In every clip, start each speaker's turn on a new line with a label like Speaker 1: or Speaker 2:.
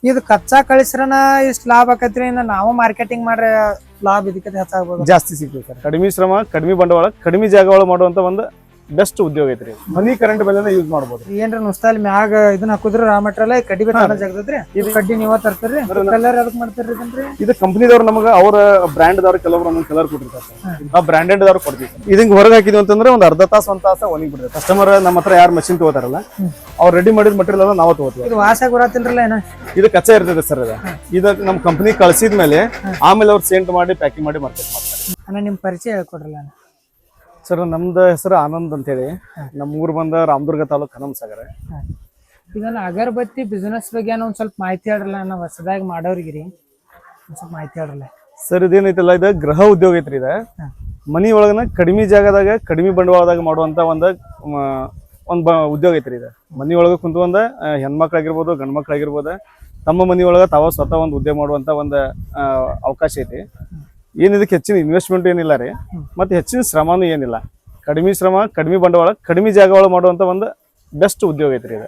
Speaker 1: ಇದು ಕಚ್ಚಾ ಕಳಿಸ್ರನ ಇಷ್ಟು ಲಾಭ ಆಕತ್ರಿ ನಾವು ಮಾರ್ಕೆಟಿಂಗ್ ಮಾಡ್ರೆ ಲಾಭ ಇದಕ್ಕೆ ಹೆಚ್ಚಾಗ್ಬೋದು
Speaker 2: ಜಾಸ್ತಿ ಸಿಗ್ತದೆ ಸರ್. ಕಡಿಮೆ ಶ್ರಮ ಕಡಿಮೆ ಬಂಡವಾಳ ಕಡಿಮೆ ಜಾಗವಾಳ ಮಾಡುವಂತ ಒಂದು ಬೆಸ್ಟ್ ಉದ್ಯೋಗ ಐತ್ರಿ. ಮನಿ ಕರೆಂಟ್ ಬೆಲೆನ ಯೂಸ್ ಮಾಡ್ಬೋದು.
Speaker 1: ಏನ್ರ ನುಸ್ತಾಲ್ ಮ್ಯಾಗ ಇದನ್ನ ಹಾಕುದ್ರ ರಾ ಮೆಟೀರಿಯಲ್ ಕಡ್ಡಿ ಜಗದ್ರಿ ಇದು ಕಡ್ಡಿ ನೀವ ತರ್ತೀರಿ ಕಲರ್ ಅದಕ್ಕೆ ಮಾಡ್ತೀರಿ ಇದನ್ರಿ.
Speaker 2: ಇದು ಕಂಪನಿದವ್ರು ನಮಗೆ ಅವರ ಬ್ರ್ಯಾಂಡ್ ದವ್ರು ಕೆಲವರು ನಮ್ಗೆ ಕಲರ್ ಕೊಟ್ಟಿರ್ತಾರೆ. ಆ ಬ್ರಾಂಡೆಡ್ ದವ್ರು ಕೊಡ್ತೀವಿ. ಇದಕ್ಕೆ ಹೊರಗೆ ಹಾಕಿದ್ವಿ ಅಂತಂದ್ರೆ ಒಂದು ಅರ್ಧ ತಾಸು ಒಂದ್ ತಾಸ ಒಣಗಿ ಬಿಡ್ತಾರೆ. ಕಸ್ಟಮರ್ ನಮ್ಮ ಹತ್ರ ಯಾರು ಮಷಿನ್ ತಗೋತಾರಲ್ಲ ಅವ್ರು ರೆಡಿ ಮಾಡಿದ ಮಟೀರಿಯಲ್ ನಾವು ತಗೋತೀವಿ.
Speaker 1: ಇದು ವಾಸ ಬರತ್ತಿಲ್ರಲ್ಲ ಏನ
Speaker 2: ಇದು ಕಚ್ಚಾ ಇರ್ತದೆ ಸರ್. ಇದು ನಮ್ಮ ಕಂಪನಿ ಕಳ್ಸಿದ ಮೇಲೆ ಆಮೇಲೆ ಅವ್ರು ಸೇಂಟ್ ಮಾಡಿ ಪ್ಯಾಕಿಂಗ್ ಮಾಡಿ ಮಾರ್ಕೆಟ್ ಮಾಡ್ತಾರೆ.
Speaker 1: ಅಣ್ಣ ನಿಮ್ ಪರಿಚಯ ಹೇಳ್ಕೊಡ್ರಲ್ಲ ಅಣ್ಣ.
Speaker 2: ಸರ್ ನಮ್ದು ಹೆಸರು ಆನಂದ್ ಅಂತ ಹೇಳಿ. ನಮ್ಮ ಊರು ಬಂದ ರಾಮದುರ್ಗ ತಾಲೂಕು ಹನುಮಸಾಗರ.
Speaker 1: ಈಗ ಅಗರಬತ್ತಿ ಬಿಸ್ನೆಸ್ ಬಗ್ಗೆ ಒಂದ್ ಸ್ವಲ್ಪ ಮಾಹಿತಿ ಹೇಳ್ರಲ್ಲ ನಾವು ಹೊಸದಾಗಿ ಮಾಡೋರಿಗಿರಿ ಒಂದ್ ಸ್ವಲ್ಪ ಮಾಹಿತಿ ಹೇಳ್ರಲ್ಲ
Speaker 2: ಸರ್. ಇದೇನೈತಲ್ಲ ಇದು ಗೃಹ ಉದ್ಯೋಗ ಐತ್ರಿ. ಇದು ಮನಿ ಒಳಗನ ಕಡಿಮೆ ಜಾಗದಾಗ ಕಡಿಮೆ ಬಂಡವಾಳದಾಗ ಮಾಡುವಂತ ಒಂದು ಉದ್ಯೋಗ ಐತ್ರಿ. ಇದು ಮನಿ ಒಳಗ ಕುಂತು ಒಂದ ಹೆಣ್ಮಕ್ಳಾಗಿರ್ಬೋದು ಗಂಡ್ ಮಕ್ಳಾಗಿರ್ಬೋದು ತಮ್ಮ ಮನಿ ಒಳಗ ತಾವ ಸ್ವತಃ ಒಂದು ಉದ್ಯೋಗ ಮಾಡುವಂತ ಒಂದು ಅವಕಾಶ ಐತಿ. ಇದಕ್ಕೆ ಹೆಚ್ಚಿನ ಇನ್ವೆಸ್ಟ್ಮೆಂಟ್ ಏನಿಲ್ಲ ರೀ, ಮತ್ತೆ ಹೆಚ್ಚಿನ ಶ್ರಮನೂ ಏನಿಲ್ಲ. ಕಡಿಮೆ ಶ್ರಮ ಕಡಿಮೆ ಬಂಡವಾಳ ಕಡಿಮೆ ಜಾಗವಾಳ ಮಾಡುವಂತ ಒಂದು ಬೆಸ್ಟ್ ಉದ್ಯೋಗ ಐತ್ರಿ ಇದು.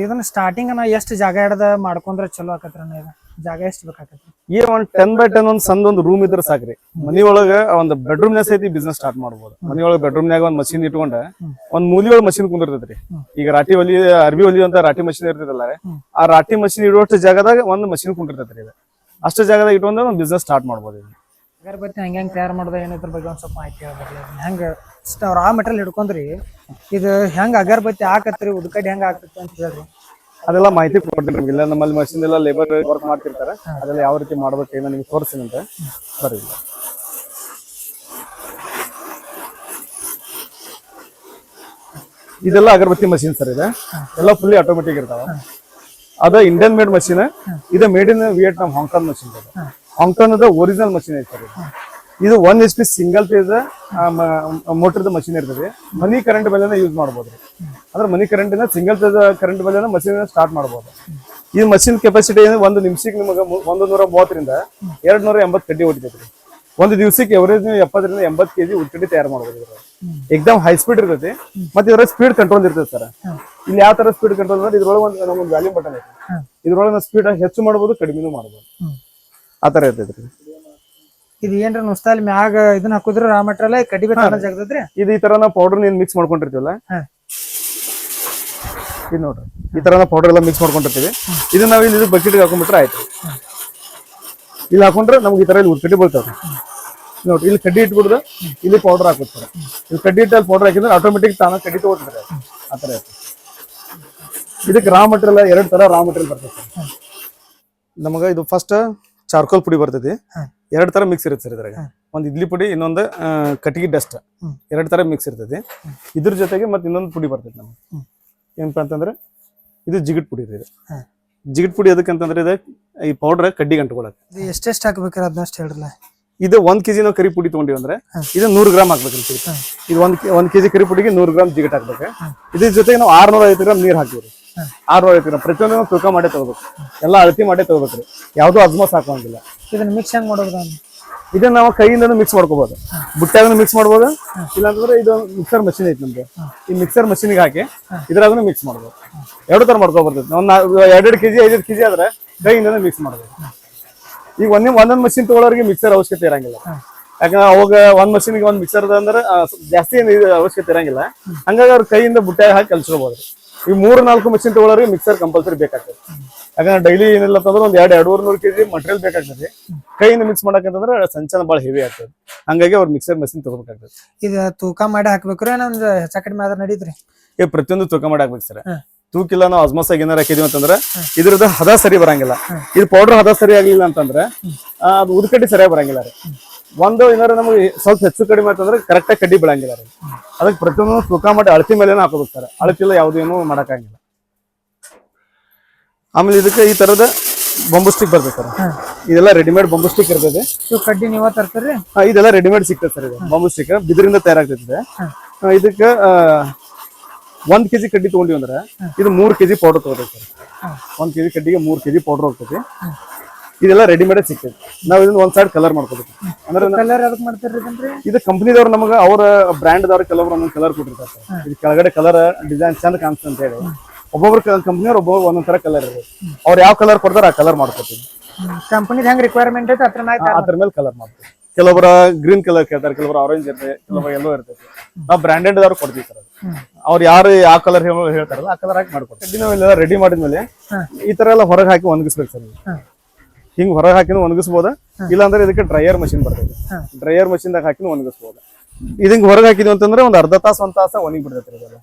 Speaker 1: ಇದನ್ನ ಸ್ಟಾರ್ಟಿಂಗ್ ಎಷ್ಟು ಜಾಗ ಹಿಡ್ದ ಮಾಡ್ಕೊಂಡ್ರೆ ಚಲೋ ಆಕತ್ರ? ಜಾಗ ಎಷ್ಟು ಬೇಕಾಕತ್ರಿ?
Speaker 2: ಒಂದು 10x10 ಒಂದು ಸಣ್ಣ ಒಂದು ರೂಮ್ ಇದ್ರೆ ಸಾಕ್ರಿ. ಮನಿ ಒಳಗ ಒಂದು ಬೆಡ್ರೂಮ್ ನ ಸಹಿತ ಬಿಸ್ನೆಸ್ ಸ್ಟಾರ್ಟ್ ಮಾಡ್ಬೋದು. ಮನಿ ಒಳಗ ಬೆಡ್ರೂಮ್ ನಾಗ ಒಂದು ಮಷಿನ್ ಇಟ್ಕೊಂಡ ಒಂದ್ ಮೂಲಿ ಒಳಗೆ ಮಷಿನ್ ಕುಂದಿರ್ತೈತ್ರಿ. ಈಗ ರಾಟಿ ಹೊಲಿ ಅರ್ಬಿ ಹೊಲಿ ಅಂತ ರಾಟಿ ಮಷಿನ್ ಇರ್ತದಲ್ಲ, ಆ ರಾಟಿ ಮಷಿನ್ ಇಡುವಷ್ಟು ಜಾಗದಾಗ ಒಂದು ಮಷಿನ್ ಕುಂದಿರ್ತೈತ್ರಿ. ಇದು ಅಷ್ಟು ಜಾಗದಾಗ ಇಟ್ಕೊಂಡ ಒಂದು ಬಿಸ್ನೆಸ್ ಸ್ಟಾರ್ಟ್ ಮಾಡ್ಬೋದು.
Speaker 1: ಅಗರಬತ್ತಿ ಹೆಂಗ್ ತಯಾರು ಮಾಡೋದು ಏನಿದ್ರ ಬಗ್ಗೆ ಒಂದ್ ಸ್ವಲ್ಪ ಮಾಹಿತಿ ಹೇಳ್ಬೇಕ್ರಿ. ಹೆಂಗ ರಾ ಮೆಟೀರಿಯಲ್ ಹಿಡ್ಕೊಂಡ್ರಿ ಇದು ಹೆಂಗ್ ಅಗರಬತ್ತಿ ಹಾಕತ್ರಿ ಉದ್ಕಡ್ಡಿ ಹೆಂಗ್ ಹಾಕತ್ರಿ ಅಂತ ಹೇಳ್ರಿ.
Speaker 2: ಅದೆಲ್ಲ ಮಾಹಿತಿ ಕೊಡ್ತೀನಿ ನಿಮ್ಗೆ. ಇಲ್ಲ ನಮ್ಮಲ್ಲಿ ಮಷಿನ್ ಎಲ್ಲ ಲೇಬರ್ ವರ್ಕ್ ಮಾಡ್ತಿರ್ತಾರೆ. ಅದೆಲ್ಲ ಯಾವ ರೀತಿ ಮಾಡ್ಬೇಕು ಏನೋ ನಿಮ್ಗೆ ತೋರಿಸ್ತೀನಿ ಅಂತ ಬರೀ. ಇದೆಲ್ಲ ಅಗರಬತ್ತಿ ಮಷಿನ್ ಸರ್. ಇದೆ ಎಲ್ಲ ಫುಲ್ಲಿ ಆಟೋಮೆಟಿಕ್ ಇರ್ತಾವ. ಅದ ಇಂಡಿಯನ್ ಮೇಡ್ ಮಷಿನ್. ಇದು made in Vietnam Hong Kong machine. Hong Kong original machine ಐತೆ ಸರ್. ಇದು 1 HP ಸಿಂಗಲ್ ಫೇಸ್ ಮೋಟರ್ದ ಮಷಿನ್ ಇರ್ತದೆ. ಮನಿ ಕರೆಂಟ್ ಬೆಲೆನ ಯೂಸ್ ಮಾಡ್ಬೋದು. ಅಂದ್ರೆ ಮನಿ ಕರೆಂಟ್ ಸಿಂಗಲ್ ಫೇಸ್ ಕರೆಂಟ್ ಬೆಲೆನ ಮಷಿನ್ ಸ್ಟಾರ್ಟ್ ಮಾಡ್ಬೋದು. ಈ ಮಷಿನ್ ಕೆಪಾಸಿಟಿ ಒಂದು ನಿಮಿಷಕ್ಕೆ ನಿಮಗೆ 130ರಿಂದ 280 ಕಡ್ಡಿ ಹೊಡಿತೈತ್ರಿ. ಒಂದು ದಿವಸಕ್ಕೆ ಎವರೇಜ್ 70ರಿಂದ 80 kg ಉಡ್ಕಡ್ಡಿ ತಯಾರು ಮಾಡ್ಬೋದು. ಎಕ್ದಮ್ ಹೈ ಸ್ಪೀಡ್ ಇರ್ತೈತಿ. ಮತ್ತೆ ಇದ್ರ ಸ್ಪೀಡ್ ಕಂಟ್ರೋಲ್ ಇರ್ತೈತಿ ಸರ್. ಇಲ್ಲಿ ಯಾವ ತರ ಸ್ಪೀಡ್ ಕಂಟ್ರೋಲ್ ಅಂದ್ರೆ ಇದ್ರೊಳಗೆ ನಮ್ಗೊಂದು ವ್ಯಾಲ್ಯೂಮ್ ಬಟನ್ ಐತಿ. ಇದ್ರೊಳಗೆ ಸ್ಪೀಡ್ ಹೆಚ್ಚು ಮಾಡ್ಬೋದು ಕಡಿಮೆನೂ ಮಾಡ್ಬೋದು. ಆ ತರ ಇರ್ತೈತ್ರಿ.
Speaker 1: ಇದು ಏನ್ರ ನುಸ್ತಾಲ್ ಮ್ಯಾಗ ಇದನ್ನ ಹಾಕುದ್ರ ರಾ ಮೆಟೀರಿಯಲ್ ಕಡ್ಡಿ ಜಗದ್ರಿ.
Speaker 2: ಇದು ಈ ತರ ನಾವು ಪೌಡರ್ ನೀನ್ ಮಿಕ್ಸ್ ಮಾಡ್ಕೊಂಡಿರ್ತೀವಲ್ಲ, ಇದು ನೋಡ್ರಿ ಈ ತರ ನಾವು ಪೌಡರ್ ಎಲ್ಲ ಮಿಕ್ಸ್ ಮಾಡ್ಕೊಂಡಿರ್ತೀವಿ. ಇದನ್ನ ನಾವ್ ಇಲ್ಲಿ ಬಕೆಟ್ ಹಾಕೊಂಡ್ಬಿಟ್ರೆ ಆಯ್ತು. ಇಲ್ಲಿ ಹಾಕೊಂಡ್ರೆ ನಮ್ಗೆ ಈ ತರ ಇಲ್ಲಿ ಕಡ್ಡಿ ಬೀಳ್ತಾವ್ರಿ. ನೋಡ್ರಿ ಇಲ್ಲಿ ಕಡ್ಡಿ ಇಟ್ಬಿಡುದು ಇಲ್ಲಿ ಪೌಡರ್ ಹಾಕುತ್ತಾರೆ. ಇಲ್ಲಿ ಕಡ್ಡಿ ಇಟ್ಟು ಅಲ್ಲಿ ಪೌಡರ್ ಹಾಕಿದ್ರೆ ಆಟೋಮೆಟಿಕ್ ತಾನ ಕಡ್ಡಿ ತಗೋತಾರೆ. ಆ ತರ ಐತಿ. ಇದಕ್ಕೆ ರಾ ಮೆಟೀರಿಯಲ್ 2 ತರ ರಾ ಮೆಟೀರಿಯಲ್ ಬರ್ತೈತೆ. ನಮಗ ಇದು ಫಸ್ಟ್ ಚಾರ್ಕೋಲ್ ಪುಡಿ ಬರ್ತೈತಿ. 2 ತರ ಮಿಕ್ಸ್ ಇರುತ್ತೆ ಸರ್ ಇದ್ರಾಗ. ಒಂದು ಇಡ್ಲಿ ಪುಡಿ, ಇನ್ನೊಂದು ಕಟ್ಟಿಗೆ ಡಸ್ಟ್. 2 ತರ ಮಿಕ್ಸ್ ಇರ್ತೈತಿ. ಇದ್ರ ಜೊತೆಗೆ ಮತ್ತೆ ಇನ್ನೊಂದು ಪುಡಿ ಬರ್ತೈತಿ ನಮ್ಗೆ. ಏನಪ್ಪಾ ಅಂತಂದ್ರೆ ಇದು ಜಿಗಿಟ್ ಪುಡಿ ಇದೆ. ಜಿಗಿಟ್ ಪುಡಿ ಎದಕ್ಕಂತಂದ್ರೆ ಇದು ಈ ಪೌಡರ್ ಕಡ್ಡಿಗೆ ಅಂಟ್ಕೊಳಕ್ಕೆ.
Speaker 1: ಎಷ್ಟೆಷ್ಟು ಹಾಕ್ಬೇಕ್ರಿ ಅದನ್ನಷ್ಟು ಹೇಳ್ರಲ್ಲ.
Speaker 2: ಇದು 1 kg ನಾವು ಕರಿ ಪುಡಿ ತಗೊಂಡಿವಿ ಅಂದ್ರೆ ಇದು 100 ಗ್ರಾಮ್ ಹಾಕ್ಬೇಕ್ರಿ. ಇದು 1 kg ಕರಿ ಪುಡಿಗೆ 100 ಗ್ರಾಮ್ ಜಿಗಿಟ್ ಹಾಕ್ಬೇಕು. ಇದ್ರ ಜೊತೆಗೆ ನಾವು 650 ಗ್ರಾಮ್ ನೀರ್ ಹಾಕ್ತೀವಿ. 650 ಗ್ರಾಮ್ ಪ್ರತಿಯೊಂದು ನಾವು ತೂಕ ಮಾಡೇ ತಗೋಬೇಕು. ಎಲ್ಲ ಅಳತಿ ಮಾಡೇ ತಗೋಬೇಕ್ರಿ. ಯಾವ್ದು ಅಜ್ಮಸ್ ಹಾಕೋಂಗಿಲ್ಲ.
Speaker 1: ಇದನ್ನ ಮಿಕ್ಸ್ ಹೆಂಗ್ ಮಾಡೋದು?
Speaker 2: ಇದನ್ನ ನಾವು ಕೈಯಿಂದ ಮಿಕ್ಸ್ ಮಾಡ್ಕೋಬಹುದು. ಬುಟ್ಟಾಗ ಮಿಕ್ಸ್ ಮಾಡ್ಬೋದು. ಇಲ್ಲಾಂತಂದ್ರೆ ಇದು ಮಿಕ್ಸರ್ ಮಷಿನ್ ಐತಿ ನಮ್ದು. ಈ ಮಿಕ್ಸರ್ ಮಷಿನ್ಗೆ ಹಾಕಿ ಇದ್ರಾಗೂ ಮಿಕ್ಸ್ ಮಾಡ್ಬೋದು. 2 ತರ ಮಾಡ್ಕೊಬರ್ತೈತಿ. ಒಂದು 2 kg 5 kg ಆದ್ರೆ ಕೈಯಿಂದ ಮಿಕ್ಸ್ ಮಾಡ್ಬೋದು. ಈಗ ಒಂದೊಂದು ಮಷಿನ್ ತಗೊಳ್ಳೋರಿಗೆ ಮಿಕ್ಸರ್ ಅವಶ್ಯಕತೆ ಇರಂಗಿಲ್ಲ. ಯಾಕಂದ್ರೆ ಅವಾಗ ಒಂದ್ ಮಷಿನ್ಗೆ ಒಂದ್ ಮಿಕ್ಸರ್ ಅಂದ್ರೆ ಜಾಸ್ತಿ ಅವಶ್ಯಕತೆ ಇರಂಗಿಲ್ಲ. ಹಂಗಾಗಿ ಅವ್ರ ಕೈಯಿಂದ ಬುಟ್ಟಾಗ ಹಾಕಿ ಕಲ್ಸ್ಕೋಬಹುದು. ಈ 3-4 ಮಷಿನ್ ತಗೊಳ್ಳೋರಿಗೆ ಮಿಕ್ಸರ್ ಕಂಪಲ್ಸರಿ ಬೇಕಾಗ್ತದೆ. ಯಾಕಂದ್ರೆ ಡೈಲಿ ಏನಿಲ್ಲ ಅಂತಂದ್ರೆ ಒಂದು 200-200 kg ಮಟೀರಿಯಲ್ ಬೇಕಾಗ್ತದೆ. ಕೈಯಿಂದ ಮಿಕ್ಸ್ ಮಾಡಕಂತಂದ್ರೆ ಸಂಚನ ಭಾಳ ಹೆವಿ ಆಗ್ತದೆ. ಹಂಗಾಗಿ ಅವ್ರು ಮಿಕ್ಸರ್ ಮಷಿನ್ ತಗೋಬೇಕಾಗ್ತದೆ.
Speaker 1: ಇದು ತೂಕ ಮಾಡಿ ಹಾಕ್ಬೇಕ್ರಿ ಏನಂದ್ರೆ ಹೆಚ್ಚ ಕಡಿಮೆ ಆದ್ರೆ ನಡೀತ್ರಿ?
Speaker 2: ಈಗ ಪ್ರತಿಯೊಂದು ತೂಕ ಮಾಡಿ ಹಾಕ್ಬೇಕು ಸರ್. ತೂಕಿಲ್ಲ ನಾವು ಅಜ್ಮಸ್ ಆಗಿ ಏನಾರು ಹಾಕಿದೀವಿ ಅಂತಂದ್ರೆ ಇದ್ರದ್ದು ಹದ ಸರಿ ಬರಂಗಿಲ್ಲ. ಇದು ಪೌಡರ್ ಹದ ಸರಿ ಆಗ್ಲಿಲ್ಲ ಅಂತಂದ್ರೆ ಅದು ಉದ್ಕಡ್ಡಿ ಸರಿಯಾಗಿ ಬರಂಗಿಲ್ಲ ರೀ. ಒಂದು ಏನಾರು ನಮ್ಗೆ ಸ್ವಲ್ಪ ಹೆಚ್ಚು ಕಡಿಮೆ ಅಂತಂದ್ರೆ ಕರೆಕ್ಟಾಗಿ ಕಡ್ಡಿ ಬೀಳಂಗಿಲ್ಲ ರೀ. ಅದಕ್ಕೆ ಪ್ರತಿಯೊಂದು ತೂಕ ಮಾಡಿ ಅಳತಿ ಮೇಲೆ ಹಾಕೋಬೇಕು ಸರ್. ಅಳತಿಲ್ಲ ಯಾವುದೇನು ಮಾಡಕ್ಕಾಗಿಲ್ಲ. ಆಮೇಲೆ ಇದಕ್ಕೆ ಈ ತರದ ಬಂಬು ಸ್ಟಿಕ್ ಬರ್ತದೆ ಸರ್. ಇದೆಲ್ಲ ರೆಡಿಮೇಡ್ ಬಂಬು ಸ್ಟಿಕ್ ಇರ್ತದೆ.
Speaker 1: ಕಡ್ಡಿ ನೀವ ತರ್ತೀರಿ?
Speaker 2: ಇದೆಲ್ಲ ರೆಡಿಮೇಡ್ ಸಿಗ್ತದೆ ಸರ್. ಇದು ಬಂಬು ಸ್ಟಿಕ್ ಬಿದಿರಿಂದ ತಯಾರಾಗ್ತದೆ. ಇದಕ್ಕೆ 1 kg ಕಡ್ಡಿ ತಗೊಂಡಿವಿ ಅಂದ್ರೆ ಇದು 3 kg ಪೌಡರ್ ತಗೋಬೇಕು ಸರ್. 1 kg ಕಡ್ಡಿಗೆ 3 kg ಪೌಡರ್ ಹೋಗ್ತದೆ. ಇದೆಲ್ಲ ರೆಡಿಮೇಡ್ ಸಿಗ್ತದೆ. ನಾವು ಇದನ್ನ ಒಂದ್ ಸೈಡ್ ಕಲರ್ ಮಾಡ್ಕೋಬೇಕು. ಅಂದ್ರೆ
Speaker 1: ಕಲರ್ ಅದಕ್ಕೆ ಮಾಡ್ತೀರಿ?
Speaker 2: ಇದು ಕಂಪನಿದವ್ರು ನಮಗೆ ಅವರ ಬ್ರ್ಯಾಂಡ್ ದವ್ರು ಕೆಲವರು ನಮ್ಗೆ ಕಲರ್ ಕೊಟ್ಟಿರ್ತಾರೆ. ಇದು ಕೆಳಗಡೆ ಕಲರ್ ಡಿಸೈನ್ ಚಂದ ಕಾಣಿಸ್ತದೆ ಅಂತ ಹೇಳಿ ಒಬ್ಬೊಬ್ರು ಕಂಪ್ನಿಯವ್ರು ಒಬ್ಬೊಬ್ರು ಒಂದೊಂದ್ ತರ ಕಲರ್ ಇರುತ್ತೆ. ಅವ್ರು ಯಾವ ಕಲರ್ ಕೊಡ್ತಾರ ಆ ಕಲರ್ ಮಾಡ್ಕೊತೀವಿ.
Speaker 1: ಕಂಪನಿದ್ ಹೆಂಗ್ ರಿಕ್ವೈರ್ಮೆಂಟ್ ಐತೆ
Speaker 2: ಅದ್ರ ಮೇಲೆ ಕಲರ್ ಮಾಡ್ತೀವಿ. ಕೆಲವೊಬ್ರ ಗ್ರೀನ್ ಕಲರ್ ಕೇಳ್ತಾರೆ, ಕೆಲವೊಬ್ರು ಆರೆಂಜ್ ಇರ್ತದೆ, ಕೆಲವೊಬ್ರು ಎಲ್ಲೋ ಇರ್ತೈತಿ. ನಾವು ಬ್ರಾಂಡೆಡ್ ಅವ್ರು ಕೊಡ್ತೀವಿ ಸರ್. ಅವ್ರು ಯಾರು ಯಾವ ಕಲರ್ ಹೇಳ್ತಾರಲ್ಲ ಆ ಕಲರ್ ಹಾಕಿ ಮಾಡ್ಕೊಡ್ತೀವಿ. ನಾವೆಲ್ಲ ರೆಡಿ ಮಾಡಿದ್ಮೇಲೆ ಈ ತರ ಎಲ್ಲ ಹೊರಗೆ ಹಾಕಿ ಒಣಗಿಸ್ಬೇಕು ಸರ್. ಹಿಂಗ್ ಹೊರಗೆ ಹಾಕಿನ ಒಣಗಿಸ್ಬೋದ, ಇಲ್ಲಾಂದ್ರೆ ಇದಕ್ಕೆ ಡ್ರೈಯರ್ ಮಷಿನ್ ಬರ್ತೈತಿ. ಡ್ರೈಯರ್ ಮಷಿನ್ ದಾಗ ಹಾಕಿ ಒಣಗಿಸ್ಬೋದ. ಇದಂಗ್ ಹೊರಗೆ ಹಾಕಿದ್ವಿ ಅಂತಂದ್ರೆ ಒಂದ್ ಅರ್ಧ ತಾಸ ಒಂದ್ ತಾಸ ಒಣಗಿ ಬಿಡ್ತೈತಿ. ಇದೆಲ್ಲ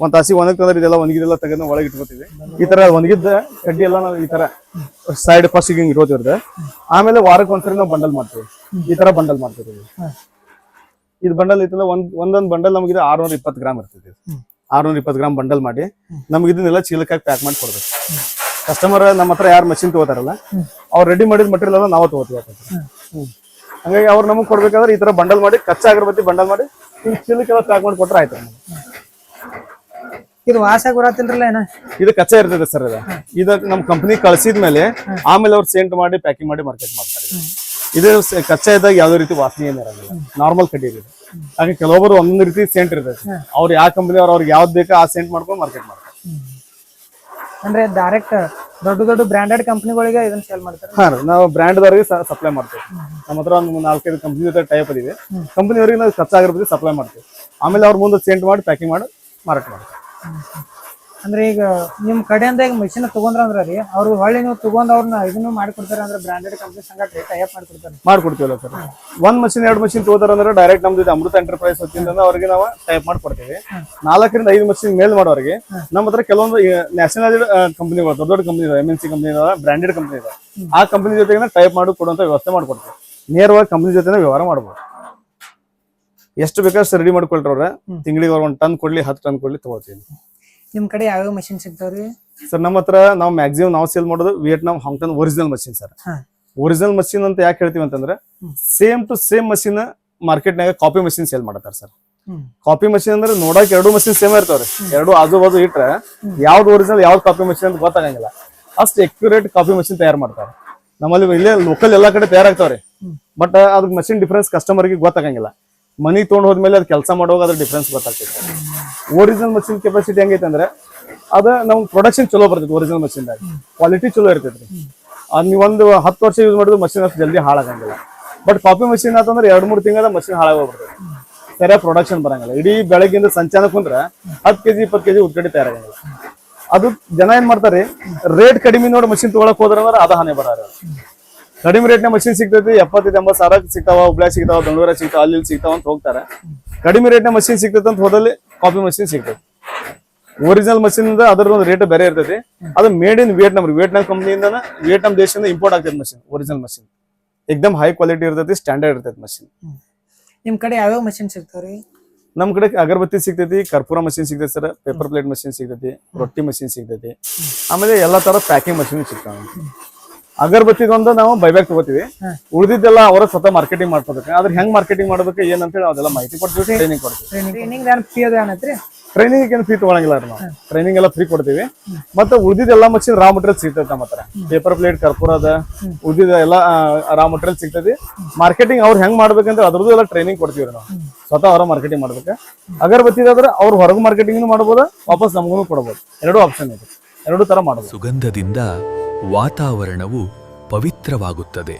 Speaker 2: ಒಂದ್ ತಾಸಿ ಒಣಗ್ತಂದ್ರೆ ಇದೆಲ್ಲ ಒಣಗಿದೆಲ್ಲ ತೆಗೆದು ಒಳಗೆ ಇಟ್ಕೊತೀವಿ. ಈ ತರ ಒಣಗಿದ್ದ ಕಡ್ಡಿ ಎಲ್ಲ ನಾವು ಈ ತರ ಸೈಡ್ ಫಸ್ಟ್ ಹಿಂಗ್ ಇಟ್ಕೋತಿರ್ದೆ. ಆಮೇಲೆ ವಾರಕ್ಕೆ ಒಂದ್ಸರಿ ನಾವು ಬಂಡಲ್ ಮಾಡ್ತೀವಿ. ಈ ತರ ಬಂಡಲ್ ಮಾಡ್ತೀವಿ. ಇದು ಬಂಡಲ್ ಐತಲ್ಲ, ಒಂದೊಂದ್ ಬಂಡಲ್ ನಮ್ಗೆ 620 ಗ್ರಾಮ್ ಇರ್ತೈತಿ. 620 ಗ್ರಾಮ್ ಬಂಡಲ್ ಮಾಡಿ ನಮ್ಗೆ ಇದನ್ನೆಲ್ಲ ಚೀಲಕ್ಕಾಗಿ ಪ್ಯಾಕ್ ಮಾಡಿ ಕೊಡ್ಬೇಕು. ಕಸ್ಟಮರ್ ನಮ್ಮ ಹತ್ರ ಯಾರು ಮಷಿನ್ ತಗೋತಾರಲ್ಲ ಅವ್ರು ರೆಡಿ ಮಾಡಿದ ಮಟೀರಿಯಲ್ ಎಲ್ಲ ನಾವು ತಗೋತೀವಿ. ಹಂಗಾಗಿ ಅವ್ರು ನಮಗ್ ಕೊಡ್ಬೇಕಾದ್ರೆ ಈ ತರ ಬಂಡಲ್ ಮಾಡಿ ಕಚ್ಚಾ ಅಗರಬತ್ತಿ ಬಂಡಲ್ ಮಾಡಿ ಚೀಲಕ್ಕೆಲ್ಲ ಪ್ಯಾಕ್ ಮಾಡಿ ಕೊಟ್ರೆ ಆಯ್ತು.
Speaker 1: ಇದು ವಾಸ ಬರತ್ತಿಲ್ರಲ್ಲ ಏನ?
Speaker 2: ಇದು ಕಚ್ಚಾ ಇರ್ತದೆ ಸರ್. ಇದು ನಮ್ ಕಂಪನಿ ಕಳ್ಸಿದ್ಮೇಲೆ ಆಮೇಲೆ ಅವ್ರು ಸೇಂಟ್ ಮಾಡಿ ಪ್ಯಾಕಿಂಗ್ ಮಾಡಿ ಮಾರ್ಕೆಟ್ ಮಾಡ್ತಾರೆ. ಇದು ಕಚ್ಚಾ ಇದ್ದಾಗ ಯಾವ್ದೇ ರೀತಿ ವಾಸನೆ ಏನ್ ಇರೋದಿಲ್ಲ, ನಾರ್ಮಲ್ ಕಡ್ಡಿ ಇದೆ. ಹಾಗೆ ಕೆಲವೊಬ್ರು ಒಂದೊಂದು ರೀತಿ ಸೆಂಟ್ ಇರ್ತದೆ. ಅವ್ರು ಯಾವ ಕಂಪನಿ ಅವ್ರಿಗೆ ಯಾವ್ದು ಬೇಕೋ ಆ ಸೆಂಟ್ ಮಾಡ್ಕೊಂಡು ಮಾರ್ಕೆಟ್ ಮಾಡ್ತಾರೆ.
Speaker 1: ಅಂದ್ರೆ ಡೈರೆಕ್ಟ್ ದೊಡ್ಡ ದೊಡ್ಡ ಬ್ರಾಂಡೆಡ್ ಕಂಪನಿಗಳಿಗೆ ಇದನ್ನ ಸೇಲ್ ಮಾಡ್ತಾರೆ.
Speaker 2: ಹಾ, ನಾವು ಬ್ರ್ಯಾಂಡ್ ದವರಿಗೆ ಸಪ್ಲೈ ಮಾಡ್ತೀವಿ. ನಮ್ಮ ಹತ್ರ ಒಂದು 4-5 ಕಂಪನಿ ಜೊತೆ ಟೈಪ್ ಇದೆ. ಕಂಪನಿಯವರಿಗೆ ನಾವು ಕಚ್ಚಾ ಆಗಿರ್ಬೋದು ಸಪ್ಲೈ ಮಾಡ್ತೀವಿ. ಆಮೇಲೆ ಅವ್ರ ಮುಂದೆ ಸೆಂಟ್ ಮಾಡಿ ಪ್ಯಾಕಿಂಗ್ ಮಾಡಿ ಮಾರಾಟ ಮಾಡ್ತೀವಿ.
Speaker 1: ಅಂದ್ರೆ ಈಗ ನಿಮ್ ಕಡೆಯಿಂದ ಈಗ ಮೆಷಿನ್ ತಗೊಂಡ್ರ ರೀ, ಅವ್ರು ಹೊಳ್ಳಿ ನೀವು ತಗೊಂಡ್ ಅವ್ರನ್ನ ಇದನ್ನು ಮಾಡ್ಕೊಡ್ತಾರೆ ಅಂದ್ರೆ ಬ್ರಾಂಡೆಡ್ ಕಂಪನಿ ಸಂಘ ಟೈಪ್
Speaker 2: ಮಾಡ್ಕೊಡ್ತೀವಲ್ಲ ಸರ್. ಒಂದ್ ಮಷಿನ್ 2 ಮಷಿನ್ ತಗೋತಾರ ಅಂದ್ರೆ ಡೈರೆಕ್ಟ್ ನಮ್ದು ಅಮೃತ ಎಂಟರ್ಪ್ರೈಸ್ ವತಿಯಿಂದ ಅವ್ರಿಗೆ ನಾವು ಟೈಪ್ ಮಾಡ್ಕೊಡ್ತೀವಿ. 4ರಿಂದ 5 ಮಷಿನ್ ಮೇಲ್ ಮಾಡೋರಿಗೆ ನಮ್ಮ ಹತ್ರ ಕೆಲವೊಂದು ನ್ಯಾಷನಲ್ ಕಂಪನಿಗಳು, ದೊಡ್ಡ ದೊಡ್ಡ ಕಂಪನಿ ಇದಾವೆ, MNC ಕಂಪನಿ ಇದಾವೆ, ಬ್ರಾಂಡೆಡ್ ಕಂಪನಿ ಇದಾವೆ. ಆ ಕಂಪನಿ ಜೊತೆಗೆ ಟೈಪ್ ಮಾಡಿ ಕೊಡುವಂತ ವ್ಯವಸ್ಥೆ ಮಾಡ್ಕೊಡ್ತೀವಿ. ನೇರವಾಗಿ ಕಂಪನಿ ಜೊತೆ ವ್ಯವಹಾರ ಮಾಡ್ಬೋದು. ಎಷ್ಟು ಬೇಕಾದಷ್ಟು ರೆಡಿ ಮಾಡ್ಕೊಳ್ರಿ. ಅವ್ರ ತಿಂಗಳಿಗೆ 1 ಟನ್ ಕೊಡ್ಲಿ 10 ಟನ್ ಕೊಡ್ಲಿ ತಗೋತೀವಿ.
Speaker 1: ನಿಮ್ ಕಡೆ ಯಾವ ಮಷಿನ್ ಸಿಗ್ತಾವ್ರಿ
Speaker 2: ಸರ್? ನಮ್ಮ ಹತ್ರ ನಾವು ಮ್ಯಾಕ್ಸಿಮಮ್ ನಾವು ಸೇಲ್ ಮಾಡೋದು Vietnam, Hong Kong original machine sir. Original machine ಅಂತ ಯಾಕೆ ಹೇಳ್ತೀವಿ ಅಂತಂದ್ರೆ same to same machine market ನಾಗ ಕಾಪಿ ಮಷಿನ್ ಸೇಲ್ ಮಾಡತಾರ ಸರ್. ಕಾಪಿ ಮಷಿನ್ ಅಂದ್ರೆ ನೋಡಕ್ 2 ಮಷಿನ್ ಸೇಮ್ ಇರ್ತಾವ್ರಿ. 2 ಆಜು ಬಾಜು ಇಟ್ರೆ ಯಾವ್ದು ಒರಿಜಿನಲ್ ಯಾವ್ದು ಕಾಪಿ ಮಷಿನ್ ಅಂತ ಗೊತ್ತಾಗಂಗಿಲ್ಲ. ಅಷ್ಟು ಎಕ್ಯುರೇಟ್ ಕಾಪಿ ಮಷಿನ್ ತಯಾರು ಮಾಡ್ತಾರೆ. ನಮ್ಮಲ್ಲಿ ಇಲ್ಲೇ ಲೋಕಲ್ ಎಲ್ಲಾ ಕಡೆ ತಯಾರಾಗ್ತಾವ್ರಿ. ಬಟ್ ಅದ್ರ ಮಷಿನ್ ಡಿಫ್ರೆನ್ಸ್ ಕಸ್ಟಮರ್ಗೆ ಗೊತ್ತಾಗಂಗಿಲ್ಲ. ಮನಿ ತೊಗೊಂಡ್ ಹೋದ್ಮೇಲೆ ಅದ್ ಕೆಲಸ ಮಾಡುವಾಗ ಅದ್ರ ಡಿಫ್ರೆನ್ಸ್ ಗೊತ್ತಾಗ್ತೈತೆ. ಒರಿಜಿನಲ್ ಮಷಿನ್ ಕೆಪಾಸಿಟಿ ಹೆಂಗೈತೆ ಅಂದ್ರೆ ಅದ ನಮ್ಗೆ ಪ್ರೊಡಕ್ಷನ್ ಚಲೋ ಬರ್ತೈತಿ. ಒರಿಜಿನಲ್ ಮಷಿನ್ ಕ್ವಾಲಿಟಿ ಚಲೋ ಇರ್ತೈತ್ರಿ. ಅದ್ ನೀವೊಂದು 10 ವರ್ಷ ಯೂಸ್ ಮಾಡಿದ್ರು ಮಷಿನ್ ಅಷ್ಟು ಜಲ್ದಿ ಹಾಳಾಗಂಗಿಲ್ಲ. ಬಟ್ ಕಾಪಿ ಮಷಿನ್ ಆತಂದ್ರೆ 2-3 ತಿಂಗಳ ಮಷಿನ್ ಹಾಳಾಗೋಗ್ಬಿಡ್ತೈತಿ. ಸರಿಯಾಗಿ ಪ್ರೊಡಕ್ಷನ್ ಬರಂಗಿಲ್ಲ. ಇಡೀ ಬೆಳಗ್ಗಿಂದ ಸಂಚಾನ ಕುಂದ್ರೆ 10 kg 20 kg ಉದ್ಗಡ್ಡಿ ತಯಾರಾಗಂಗಿಲ್ಲ. ಅದು ಜನ ಏನ್ ಮಾಡ್ತಾರೆ, ರೇಟ್ ಕಡಿಮೆ ನೋಡಿ ಮಷಿನ್ ತಗೊಳಕ್ ಹೋದ್ರಂದ್ರೆ ಅದ ಹಾನಿ ಬರಾರ. ಕಡಿಮೆ ರೇಟ್ನ ಮಷಿನ್ ಸಿಗ್ತೈತಿ, 75-80 ಸಾವಿರ ಸಿಗ್ತಾವ, ಹುಬ್ಳ್ಯಾಗ ಸಿಗ್ತಾವ, ಬೆಂಗಳೂರಾಗ ಸಿಗ್ತಾವ, ಅಲ್ಲಿ ಸಿಗ್ತಾವ ಅಂತ ಹೋಗ್ತಾರೆ. ಕಡಿಮೆ ರೇಟ್ನ ಮಷಿನ್ ಸಿಗ್ತೈತೆ ಅಂತ ಹೋದಲ್ಲಿ ಕಾಪಿ ಮಷಿನ್ ಸಿಗ್ತೈತಿ. ಒರಿಜಿನಲ್ ಮಷಿನ್ ಅದರ ಒಂದು ರೇಟ್ ಬೇರೆ ಇರ್ತೈತಿ. ಅದು ಮೇಡ್ ಇನ್ ವಿಯೆಟ್ನಾಂ. ವಿಯೆಟ್ನಾಂ ಕಂಪನಿಯಿಂದ, ವಿಯೆಟ್ನಾಂ ದೇಶದಿಂದ ಇಂಪೋರ್ಟ್ ಆಗ್ತೈತಿ ಮಷಿನ್. ಒರಿಜಿನಲ್ ಮಷಿನ್ ಎಕ್ದಮ್ ಹೈ ಕ್ವಾಲಿಟಿ ಇರ್ತೈತಿ, ಸ್ಟ್ಯಾಂಡರ್ಡ್ ಇರ್ತೈತಿ ಮಷಿನ್.
Speaker 1: ನಿಮ್ ಕಡೆ ಯಾವ್ಯಾವ ಮಷಿನ್ ಸಿಗ್ತಾವ್ರಿ?
Speaker 2: ನಮ್ ಕಡೆ ಅಗರಬತ್ತಿ ಸಿಗ್ತೈತಿ, ಕರ್ಪೂರ ಮಷಿನ್ ಸಿಗ್ತೈತಿ ಸರ್, ಪೇಪರ್ ಪ್ಲೇಟ್ ಮಷಿನ್ ಸಿಗ್ತೈತಿ, ರೊಟ್ಟಿ ಮಷಿನ್ ಸಿಗ್ತೈತಿ, ಆಮೇಲೆ ಎಲ್ಲಾ ತರ ಪ್ಯಾಕಿಂಗ್ ಮಷಿನ್ ಸಿಗ್ತಾವ. ಅಗರಬತ್ತಿಗೊಂದು ನಾವು ಬೈಬ್ಯಾಕ್ ತಗೋತೀವಿ. ಉಳಿದಿದ್ದೆಲ್ಲ ಅವರ ಸ್ವತಃ ಮಾರ್ಕೆಟಿಂಗ್ ಮಾಡ್ಕೋಬೇಕು. ಆದ್ರೆ ಹೆಂಗ್ ಮಾರ್ಕೆಟಿಂಗ್ ಮಾಡ್ಬೇಕು ಏನಂತೇಳಿ ಅದೆಲ್ಲ ಮಾಹಿತಿ ಕೊಡ್ತೀವಿ, ಟ್ರೈನಿಂಗ್ ಕೊಡ್ತೀವಿ. ಟ್ರೈನಿಂಗ್ ಏನು ಫೀ ತಗೊಳಂಗಿಲ್ಲ. ನಾವು ಟ್ರೈನಿಂಗ್ ಎಲ್ಲ ಫ್ರೀ ಕೊಡ್ತೀವಿ. ಮತ್ತೆ ಉಳಿದಿದ್ದೆಲ್ಲ ಮಷಿನ್ ರಾ ಮಟೀರಿಯಲ್ ಸಿಗ್ತೈತೆ ನಮ್ಮ ಹತ್ರ. ಪೇಪರ್ ಪ್ಲೇಟ್, ಕರ್ಪೂರದ ಉಳಿದಿದ ಎಲ್ಲ ರಾ ಮಟೀರಿಯಲ್ ಸಿಗ್ತೈತಿ. ಮಾರ್ಕೆಟಿಂಗ್ ಅವ್ರು ಹೆಂಗ್ ಮಾಡ್ಬೇಕಂತ ಅದ್ರದ್ದು ಎಲ್ಲ ಟ್ರೈನಿಂಗ್ ಕೊಡ್ತೀವಿ ನಾವು. ಸ್ವತಃ ಅವರ ಮಾರ್ಕೆಟಿಂಗ್ ಮಾಡ್ಬೇಕು. ಅಗರಬತ್ತಿದಾದ್ರೆ ಅವ್ರು ಹೊರಗೆ ಮಾರ್ಕೆಟಿಂಗ್ ಮಾಡಬಹುದು, ವಾಪಸ್ ನಮಗೂ ಕೊಡಬಹುದು. 2 ಆಪ್ಷನ್ ಇದೆ, 2 ತರ ಮಾಡಬಹುದು.
Speaker 3: ಸುಗಂಧದಿಂದ ವಾತಾವರಣವು ಪವಿತ್ರವಾಗುತ್ತದೆ.